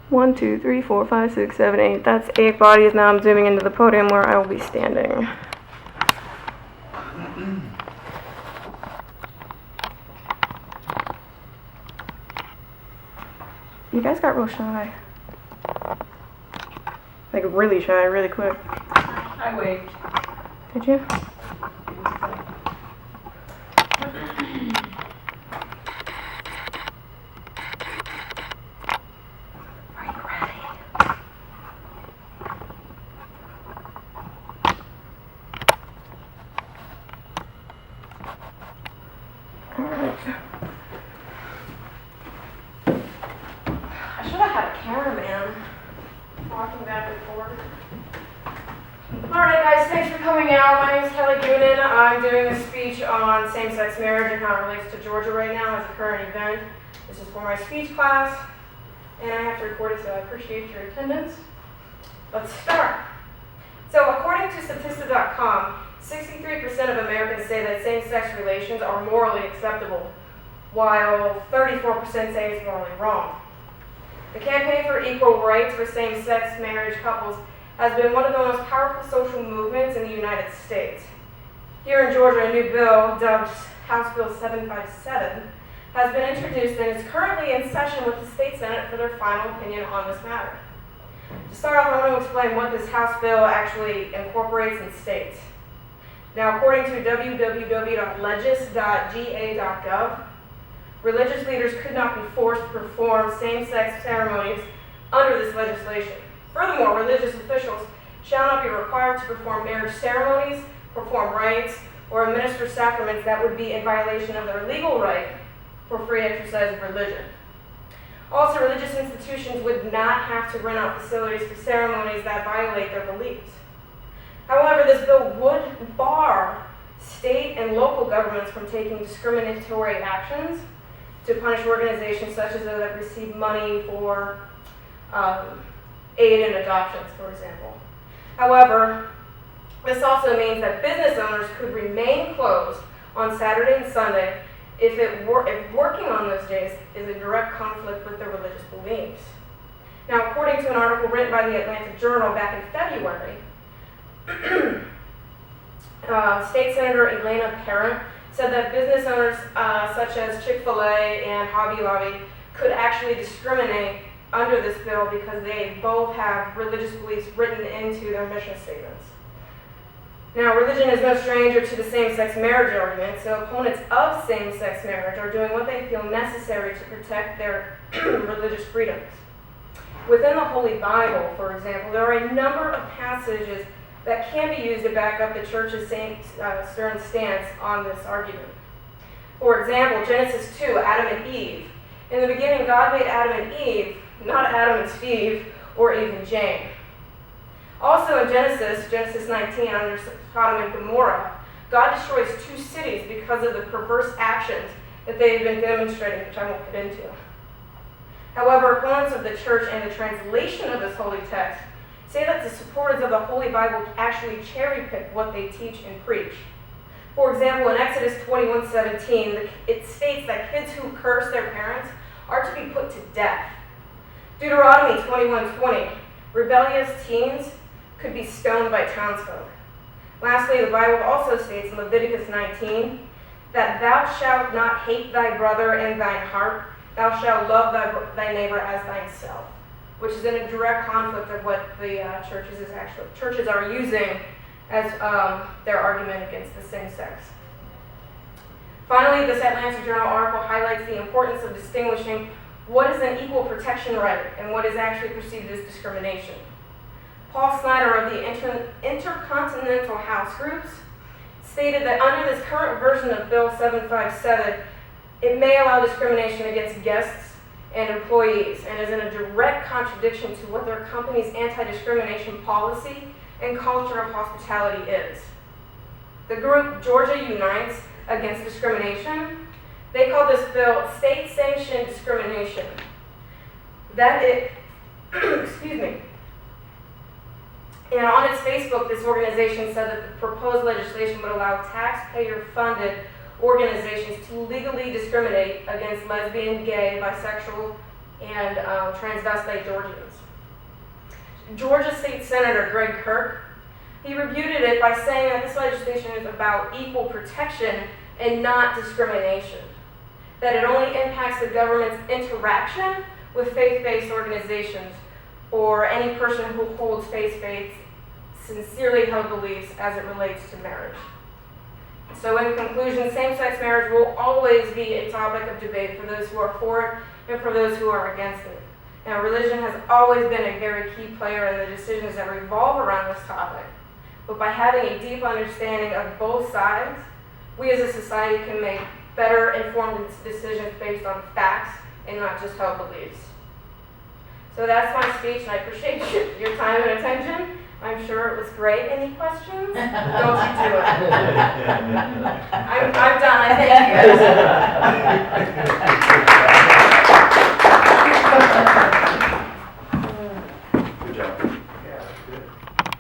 1, 2, 3, 4, 5, 6, 7, 8. That's 8 bodies. Now I'm zooming into the podium where I will be standing. You guys got real shy. Like really shy, really quick. I waved. Did you? Are you ready? Alright. I should have had a cameraman walking back and forth. Alright guys, thanks for coming out. My name is Goonan. I'm doing a speech on same-sex marriage and how it relates to Georgia right now as a current event. This is for my speech class, and I have to record it, so I appreciate your attendance. Let's start. So according to Statista.com, 63% of Americans say that same-sex relations are morally acceptable, while 34% say it's morally wrong. The campaign for equal rights for same-sex marriage couples has been one of the most powerful social movements in the United States. Here in Georgia, a new bill, dubbed House Bill 757, has been introduced and is currently in session with the State Senate for their final opinion on this matter. To start off, I want to explain what this House bill actually incorporates and states. Now, according to www.legis.ga.gov, religious leaders could not be forced to perform same-sex ceremonies under this legislation. Furthermore, religious officials shall not be required to perform marriage ceremonies, perform rites, or administer sacraments that would be in violation of their legal right for free exercise of religion. Also, religious institutions would not have to rent out facilities for ceremonies that violate their beliefs. However, this bill would bar state and local governments from taking discriminatory actions to punish organizations such as those that receive money for aid in adoptions, for example. However, this also means that business owners could remain closed on Saturday and Sunday if working on those days is a direct conflict with their religious beliefs. Now, according to an article written by the Atlanta Journal back in February, State Senator Elena Parent said that business owners such as Chick-fil-A and Hobby Lobby could actually discriminate under this bill because they both have religious beliefs written into their mission statements. Now, religion is no stranger to the same-sex marriage argument, so opponents of same-sex marriage are doing what they feel necessary to protect their religious freedoms. Within the Holy Bible, for example, there are a number of passages that can be used to back up the church's stern stance on this argument. For example, Genesis 2, Adam and Eve. In the beginning, God made Adam and Eve, not Adam and Steve, or even Jane. Also in Genesis 19, under Sodom and Gomorrah, God destroys 2 cities because of the perverse actions that they have been demonstrating, which I won't get into. However, opponents of the church and the translation of this holy text say that the supporters of the Holy Bible actually cherry-pick what they teach and preach. For example, in Exodus 21:17, it states that kids who curse their parents are to be put to death. Deuteronomy 21:20, rebellious teens could be stoned by townsfolk. Lastly, the Bible also states in Leviticus 19 that thou shalt not hate thy brother in thine heart, thou shalt love thy neighbor as thyself, which is in a direct conflict of what the churches are using as their argument against the same sex. Finally, this Atlanta Journal article highlights the importance of distinguishing what is an equal protection right and what is actually perceived as discrimination. Paul Snyder of the Intercontinental House Groups stated that under this current version of Bill 757, it may allow discrimination against guests and employees and is in a direct contradiction to what their company's anti-discrimination policy and culture of hospitality is. The group Georgia Unites Against Discrimination, they call this bill state-sanctioned discrimination. Excuse me. And on its Facebook, this organization said that the proposed legislation would allow taxpayer-funded organizations to legally discriminate against lesbian, gay, bisexual, and transvestite Georgians. Georgia State Senator Greg Kirk, he refuted it by saying that this legislation is about equal protection and not discrimination, that it only impacts the government's interaction with faith-based organizations or any person who holds faith-based, sincerely held beliefs as it relates to marriage. So in conclusion, same-sex marriage will always be a topic of debate for those who are for it and for those who are against it. Now, religion has always been a very key player in the decisions that revolve around this topic. But by having a deep understanding of both sides, we as a society can make better informed decisions based on facts and not just held beliefs. So that's my speech, and I appreciate your time and attention. I'm sure it was great. Any questions? Don't you do it. I'm done. I thank you. Good job.